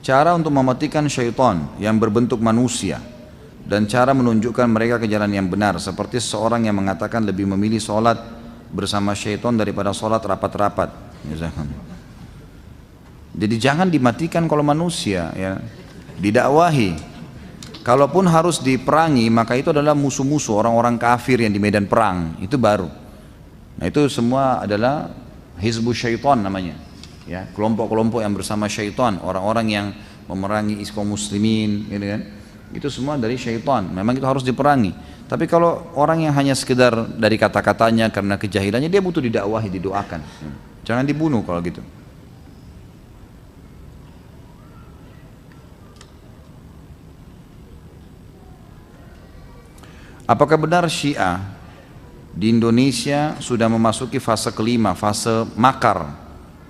Cara untuk mematikan syaitan yang berbentuk manusia dan cara menunjukkan mereka ke jalan yang benar, seperti seorang yang mengatakan lebih memilih sholat bersama syaitan daripada sholat rapat-rapat. Jadi jangan dimatikan kalau manusia, ya, didakwahi. Kalaupun harus diperangi, maka itu adalah musuh-musuh, orang-orang kafir yang di medan perang, itu baru. Nah itu semua adalah hizbus syaitan namanya. Ya, kelompok-kelompok yang bersama syaitan, orang-orang yang memerangi kaum muslimin, gitu kan, itu semua dari syaitan, memang itu harus diperangi. Tapi kalau orang yang hanya sekedar dari kata-katanya karena kejahilannya, dia butuh didakwahi, didoakan, jangan dibunuh kalau gitu. Apakah benar Syiah di Indonesia sudah memasuki fase kelima, fase makar?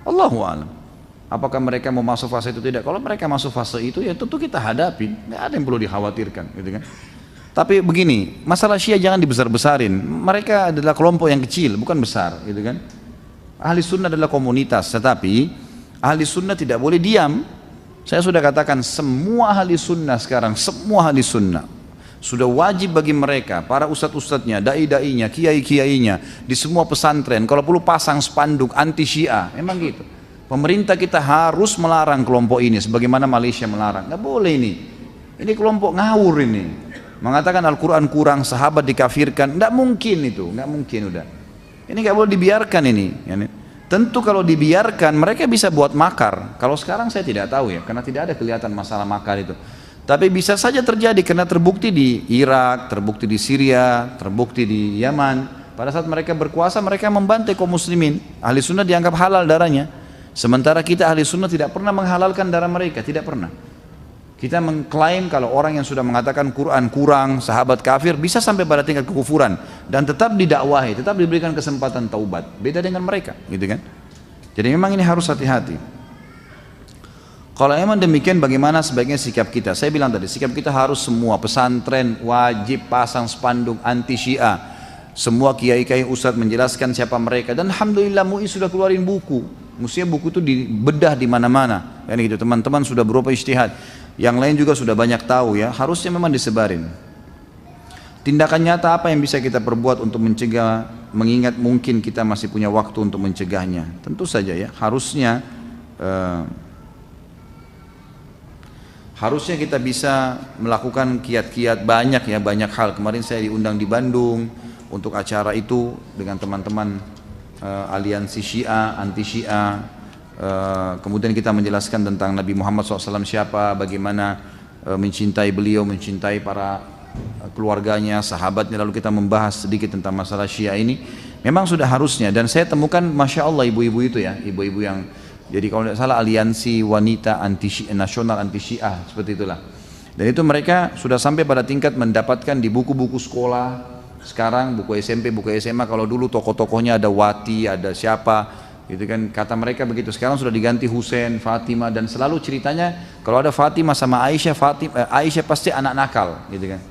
Allahu a'lam. Apakah mereka mau masuk fase itu tidak? Kalau mereka masuk fase itu, ya tentu kita hadapi, nggak ada yang perlu dikhawatirkan, gitu kan. Tapi begini, masalah Syiah jangan dibesar-besarin. Mereka adalah kelompok yang kecil, bukan besar, gitu kan. Ahli sunnah adalah komunitas, tetapi ahli sunnah tidak boleh diam. Saya sudah katakan, semua ahli sunnah sekarang, semua ahli sunnah sudah wajib bagi mereka, para ustadz-ustadznya, dai-dainya, kiai-kiainya, di semua pesantren, kalau perlu pasang spanduk anti Syiah, memang gitu. Pemerintah kita harus melarang kelompok ini, sebagaimana Malaysia melarang. Nggak boleh ini kelompok ngawur ini. Mengatakan Al-Quran kurang, sahabat dikafirkan, nggak mungkin itu, nggak mungkin udah. Ini nggak boleh dibiarkan ini. Tentu kalau dibiarkan, mereka bisa buat makar. Kalau sekarang saya tidak tahu ya, karena tidak ada kelihatan masalah makar itu. Tapi bisa saja terjadi karena terbukti di Irak, terbukti di Syria, terbukti di Yaman. Pada saat mereka berkuasa, mereka membantai kaum muslimin. Ahli sunnah dianggap halal darahnya. Sementara kita ahli sunnah tidak pernah menghalalkan darah mereka, tidak pernah. Kita mengklaim kalau orang yang sudah mengatakan Quran kurang, sahabat kafir, bisa sampai pada tingkat kekufuran. Dan tetap didakwahi, tetap diberikan kesempatan taubat. Beda dengan mereka, gitu kan. Jadi memang ini harus hati-hati. Kalau memang demikian, bagaimana sebaiknya sikap kita? Saya bilang tadi, sikap kita harus semua pesantren wajib pasang spanduk anti Syiah. Semua kiai-kiai ustadz menjelaskan siapa mereka, dan alhamdulillah MUI sudah keluarin buku. Mestinya buku itu dibedah di mana-mana. Kan gitu, teman-teman sudah berupa ijtihad. Yang lain juga sudah banyak tahu ya, harusnya memang disebarin. Tindakan nyata apa yang bisa kita perbuat untuk mencegah, mengingat mungkin kita masih punya waktu untuk mencegahnya? Tentu saja ya, harusnya kita bisa melakukan kiat-kiat banyak ya, banyak hal. Kemarin saya diundang di Bandung untuk acara itu dengan teman-teman aliansi Syiah, anti Syiah. Kemudian kita menjelaskan tentang Nabi Muhammad SAW siapa, bagaimana mencintai beliau, mencintai para keluarganya, sahabatnya. Lalu kita membahas sedikit tentang masalah Syiah ini. Memang sudah harusnya, dan saya temukan Masya Allah ibu-ibu itu ya, ibu-ibu yang, jadi kalau tidak salah aliansi wanita nasional anti Syiah, seperti itulah. Dan itu mereka sudah sampai pada tingkat mendapatkan di buku-buku sekolah, sekarang buku SMP, buku SMA, kalau dulu tokoh-tokohnya ada Wati, ada siapa, gitu kan, kata mereka begitu, sekarang sudah diganti Husain, Fatimah, dan selalu ceritanya kalau ada Fatimah sama Aisyah, Aisyah pasti anak nakal, gitu kan,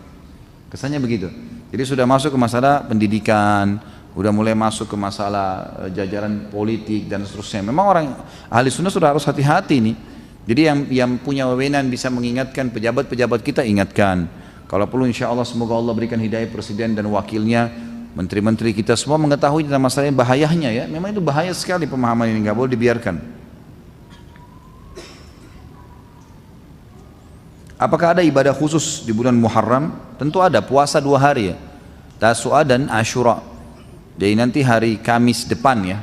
kesannya begitu. Jadi sudah masuk ke masalah pendidikan, udah mulai masuk ke masalah jajaran politik dan seterusnya. Memang orang ahli sunnah sudah harus hati-hati nih. Jadi yang punya wewenang bisa mengingatkan pejabat-pejabat kita, ingatkan. Kalau perlu insya Allah semoga Allah berikan hidayah presiden dan wakilnya, menteri-menteri kita semua mengetahui tentang masalah bahayanya ya. Memang itu bahaya sekali pemahaman ini, nggak boleh dibiarkan. Apakah ada ibadah khusus di bulan Muharram? Tentu ada, puasa 2 hari ya, Tasu'a dan Asyura. Jadi nanti hari Kamis depan ya,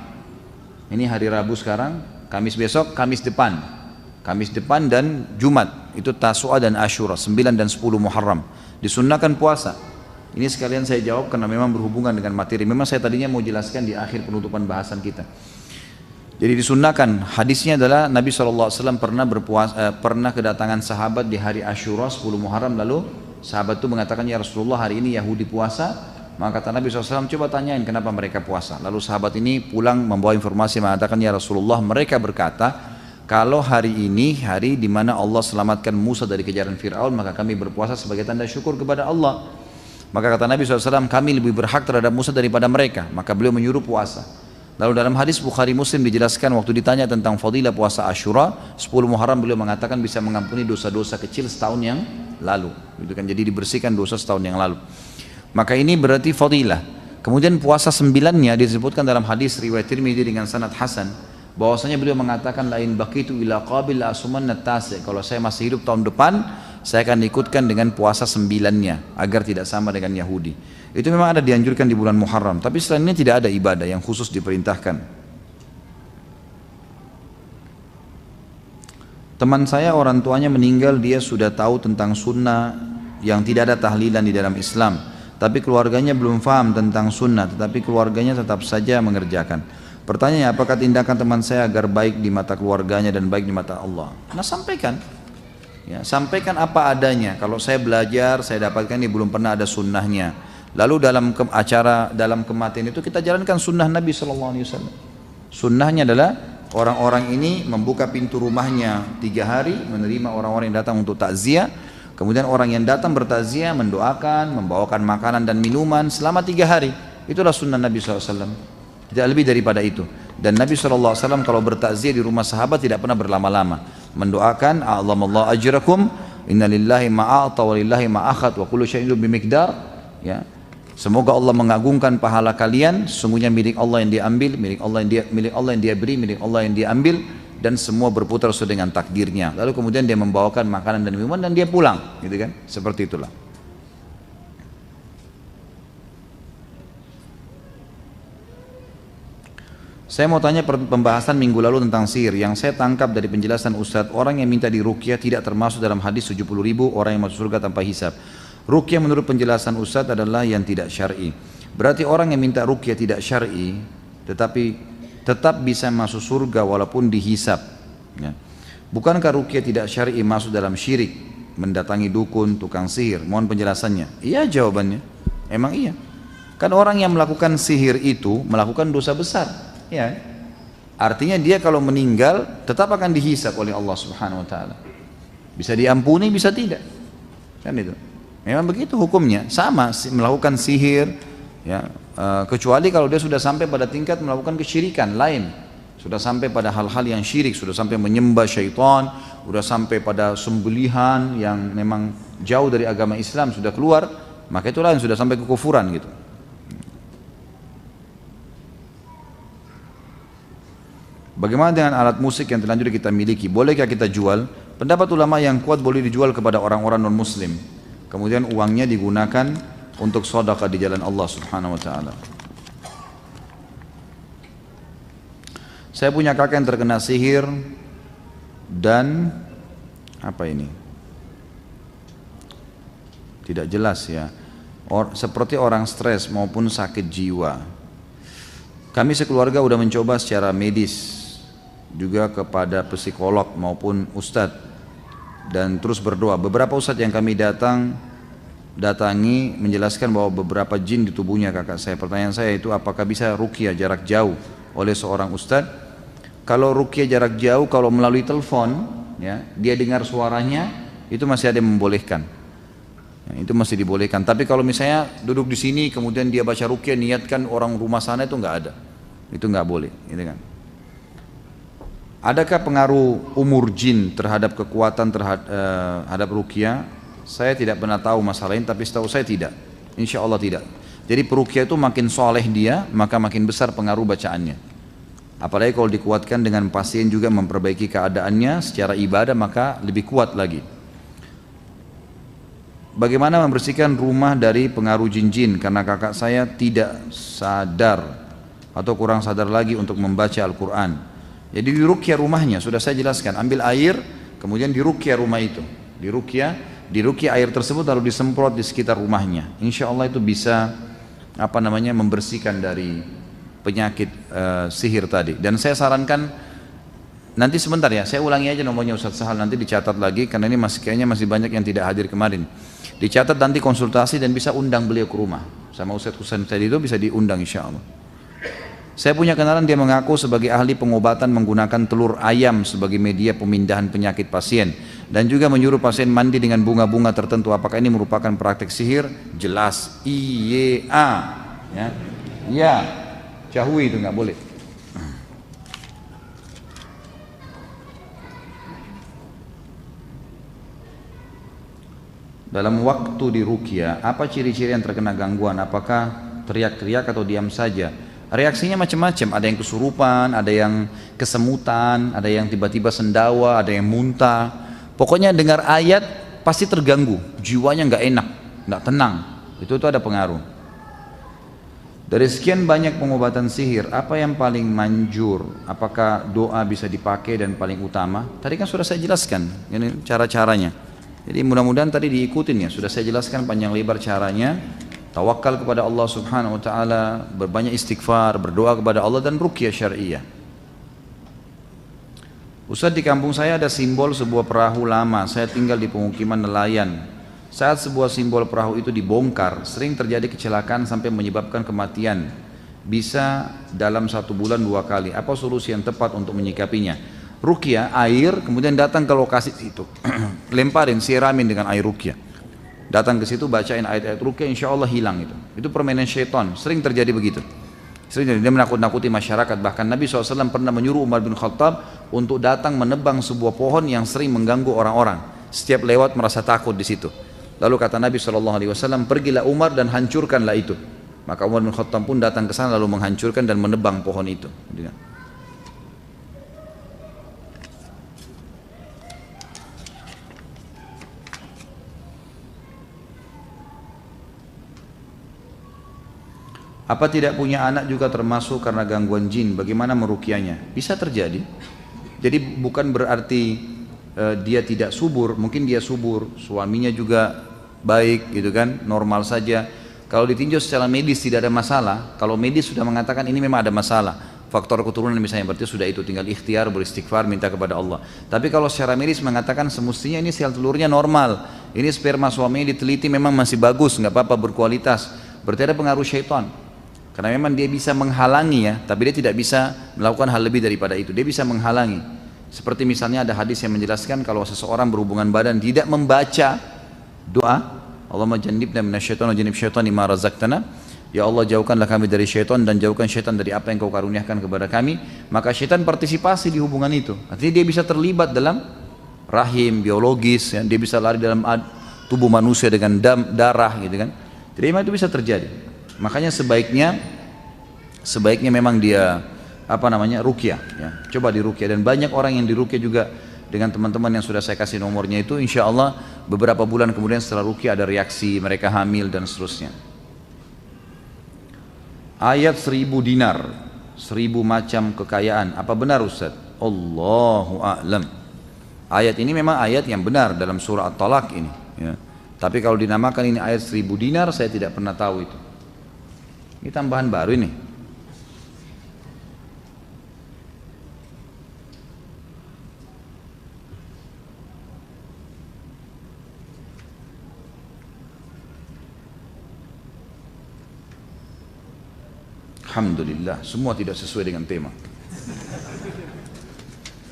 ini hari Rabu sekarang, Kamis besok, Kamis depan dan Jumat, itu Tasu'a dan Asyura, 9 dan 10 Muharram. Disunnahkan puasa. Ini sekalian saya jawab karena memang berhubungan dengan materi. Memang saya tadinya mau jelaskan di akhir penutupan bahasan kita. Jadi disunnahkan, hadisnya adalah Nabi SAW pernah kedatangan sahabat di hari Asyura 10 Muharram, lalu sahabat itu mengatakan, ya Rasulullah hari ini Yahudi puasa. Maka kata Nabi SAW, coba tanyain kenapa mereka puasa. Lalu sahabat ini pulang membawa informasi mengatakan, ya Rasulullah mereka berkata, kalau hari ini hari di mana Allah selamatkan Musa dari kejaran Fir'aun, maka kami berpuasa sebagai tanda syukur kepada Allah. Maka kata Nabi SAW, kami lebih berhak terhadap Musa daripada mereka. Maka beliau menyuruh puasa. Lalu dalam hadis Bukhari Muslim dijelaskan waktu ditanya tentang fadilah puasa Asyura 10 Muharram, beliau mengatakan bisa mengampuni dosa-dosa kecil setahun yang lalu. Itu kan, jadi dibersihkan dosa setahun yang lalu. Maka ini berarti fadilah. Kemudian puasa 9-nya disebutkan dalam hadis riwayat Tirmidzi dengan sanad hasan, bahwasanya beliau mengatakan lain baqitu ila qabil asumanna tasi, kalau saya masih hidup tahun depan saya akan ikutkan dengan puasa 9-nya agar tidak sama dengan Yahudi. Itu memang ada dianjurkan di bulan Muharram, tapi selain ini tidak ada ibadah yang khusus diperintahkan. Teman saya orang tuanya meninggal, dia sudah tahu tentang sunnah yang tidak ada tahlilan di dalam Islam, tapi keluarganya belum paham tentang sunnah, tetapi keluarganya tetap saja mengerjakan. Pertanyaannya, apakah tindakan teman saya agar baik di mata keluarganya dan baik di mata Allah? Nah, sampaikan. Ya, sampaikan apa adanya. Kalau saya belajar, saya dapatkan ini belum pernah ada sunnahnya. Lalu dalam acara dalam kematian itu kita jalankan sunnah Nabi SAW. Sunnahnya adalah orang-orang ini membuka pintu rumahnya 3 hari, menerima orang-orang yang datang untuk takziah. Kemudian orang yang datang bertakziah mendoakan, membawakan makanan dan minuman selama 3 hari. Itulah sunnah Nabi SAW. Tidak lebih daripada itu. Dan Nabi SAW kalau bertakziah di rumah sahabat tidak pernah berlama-lama. Mendoakan, a'lamallahu ajrakum, inna lillahi ma'a'ta wa lillahi ma'akhad wa kullu syai'in bimiqdar. Ya. Semoga Allah mengagungkan pahala kalian, sesungguhnya milik Allah yang diambil, milik Allah yang dia beri, milik Allah yang dia ambil, dan semua berputar sesuai dengan takdirnya. Lalu kemudian dia membawakan makanan dan minuman dan dia pulang, gitu kan? Seperti itulah. Saya mau tanya pembahasan minggu lalu tentang sihir. Yang saya tangkap dari penjelasan Ustadz, orang yang minta diruqyah tidak termasuk dalam hadis 70.000 orang yang masuk surga tanpa hisab. Ruqyah menurut penjelasan Ustadz adalah yang tidak syar'i. Berarti orang yang minta ruqyah tidak syar'i tetapi tetap bisa masuk surga walaupun dihisab. Ya. Bukankah ruqyah tidak syar'i masuk dalam syirik, mendatangi dukun, tukang sihir? Mohon penjelasannya. Iya jawabannya. Emang iya. Kan orang yang melakukan sihir itu melakukan dosa besar. Ya. Artinya dia kalau meninggal tetap akan dihisab oleh Allah Subhanahu wa taala. Bisa diampuni, bisa tidak. Kan itu. Memang begitu hukumnya, sama melakukan sihir ya, kecuali kalau dia sudah sampai pada tingkat melakukan kesyirikan lain, sudah sampai pada hal-hal yang syirik, sudah sampai menyembah syaitan, sudah sampai pada sembelihan yang memang jauh dari agama Islam, sudah keluar, maka itulah yang sudah sampai kekufuran gitu. Bagaimana dengan alat musik yang terlanjur kita miliki? Bolehkah kita jual? Pendapat ulama yang kuat boleh dijual kepada orang-orang non-muslim. Kemudian uangnya digunakan untuk sedekah di jalan Allah Subhanahu wa taala. Saya punya kakak yang terkena sihir dan apa ini? Tidak jelas ya. Seperti orang stres maupun sakit jiwa. Kami sekeluarga sudah mencoba secara medis juga kepada psikolog maupun ustadz. dan terus berdoa. Beberapa ustadz yang kami datangi menjelaskan bahwa beberapa jin di tubuhnya kakak saya. Pertanyaan saya itu apakah bisa ruqyah jarak jauh oleh seorang ustadz? Kalau ruqyah jarak jauh, kalau melalui telepon, ya, dia dengar suaranya, itu masih ada yang membolehkan. Ya, itu masih dibolehkan. Tapi kalau misalnya duduk di sini, kemudian dia baca ruqyah, niatkan orang rumah sana, itu nggak ada. Itu nggak boleh, gitu kan. Adakah pengaruh umur jin terhadap kekuatan terhadap ruqyah? Saya tidak pernah tahu masalah ini, tapi setahu saya tidak. Insya Allah tidak. Jadi peruqyah itu makin soleh dia, maka makin besar pengaruh bacaannya. Apalagi kalau dikuatkan dengan pasien juga memperbaiki keadaannya secara ibadah, maka lebih kuat lagi. Bagaimana membersihkan rumah dari pengaruh jin-jin? Karena kakak saya tidak sadar atau kurang sadar lagi untuk membaca Al-Quran. Jadi diruqyah rumahnya, sudah saya jelaskan. Ambil air, kemudian diruqyah rumah itu. Diruqyah air tersebut lalu disemprot di sekitar rumahnya. Insya Allah itu bisa membersihkan dari penyakit sihir tadi. Dan saya sarankan nanti sebentar ya, saya ulangi aja nomornya Ustaz Sahal, nanti dicatat lagi karena ini kayaknya masih banyak yang tidak hadir kemarin. Dicatat nanti konsultasi dan bisa undang beliau ke rumah sama Ustaz Husain tadi, itu bisa diundang insya Allah. Saya punya kenalan, dia mengaku sebagai ahli pengobatan menggunakan telur ayam sebagai media pemindahan penyakit pasien dan juga menyuruh pasien mandi dengan bunga-bunga tertentu. Apakah ini merupakan praktek sihir? Jelas iya, ya, iya, jauhi itu nggak boleh. Dalam waktu di ruqyah, apa ciri-ciri yang terkena gangguan? Apakah teriak-teriak atau diam saja? Reaksinya macam-macam, ada yang kesurupan, ada yang kesemutan, ada yang tiba-tiba sendawa, ada yang muntah. Pokoknya dengar ayat pasti terganggu, jiwanya nggak enak, nggak tenang. Itu ada pengaruh. Dari sekian banyak pengobatan sihir, apa yang paling manjur? Apakah doa bisa dipakai dan paling utama? Tadi kan sudah saya jelaskan, ini cara-caranya. Jadi mudah-mudahan tadi diikutin ya, sudah saya jelaskan panjang lebar caranya. Tawakal kepada Allah Subhanahu wa taala, berbanyak istighfar, berdoa kepada Allah dan ruqyah syariah. Ustaz, di kampung saya ada simbol sebuah perahu lama. Saya tinggal di pemukiman nelayan. Saat sebuah simbol perahu itu dibongkar, sering terjadi kecelakaan sampai menyebabkan kematian. Bisa dalam 1 bulan 2 kali. Apa solusi yang tepat untuk menyikapinya? Ruqyah, air, kemudian datang ke lokasi itu, lemparin, siramin dengan air ruqyah. Datang ke situ, bacain ayat-ayat ruqyah, insya Allah hilang itu. Itu permainan syaitan, sering terjadi begitu. Sering dia menakut-nakuti masyarakat. Bahkan Nabi SAW pernah menyuruh Umar bin Khattab untuk datang menebang sebuah pohon yang sering mengganggu orang-orang. Setiap lewat merasa takut di situ. Lalu kata Nabi SAW, pergilah Umar dan hancurkanlah itu. Maka Umar bin Khattab pun datang ke sana lalu menghancurkan dan menebang pohon itu. Apa tidak punya anak juga termasuk karena gangguan jin? Bagaimana meruqyahnya? Bisa terjadi. Jadi bukan berarti dia tidak subur, mungkin dia subur, suaminya juga baik gitu kan, normal saja. Kalau ditinjau secara medis tidak ada masalah. Kalau medis sudah mengatakan ini memang ada masalah, faktor keturunan misalnya, berarti sudah itu tinggal ikhtiar, beristighfar, minta kepada Allah. Tapi kalau secara medis mengatakan semestinya ini sel telurnya normal, ini sperma suaminya diteliti memang masih bagus, nggak apa-apa, berkualitas, berarti ada pengaruh syaitan. Karena memang dia bisa menghalangi ya, tapi dia tidak bisa melakukan hal lebih daripada itu. Dia bisa menghalangi. Seperti misalnya ada hadis yang menjelaskan kalau seseorang berhubungan badan tidak membaca doa, Allahumma jannibna minasyaitan wa jannib syaitani ma razaqtana. Ya Allah, jauhkanlah kami dari syaitan dan jauhkan syaitan dari apa yang kau karuniakan kepada kami. Maka syaitan partisipasi di hubungan itu. Artinya dia bisa terlibat dalam rahim biologis, ya. Dia bisa lari dalam tubuh manusia dengan darah gitu kan. Jadi memang itu bisa terjadi. Makanya sebaiknya memang dia ruqyah ya. Coba diruqyah, dan banyak orang yang diruqyah juga dengan teman-teman yang sudah saya kasih nomornya itu, insya Allah beberapa bulan kemudian setelah ruqyah ada reaksi, mereka hamil dan seterusnya. Ayat 1000 dinar, 1000 macam kekayaan, apa benar Ustaz? Allahu a'lam. Ayat ini memang ayat yang benar dalam surah At-Talaq ini ya. Tapi kalau dinamakan ini ayat 1000 dinar, saya tidak pernah tahu itu. Ini tambahan baru ini. Alhamdulillah, semua tidak sesuai dengan tema.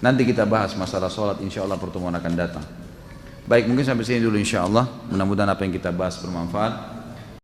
Nanti kita bahas masalah sholat, insya Allah pertemuan akan datang. Baik, mungkin sampai sini dulu insya Allah. Mudah-mudahan apa yang kita bahas bermanfaat.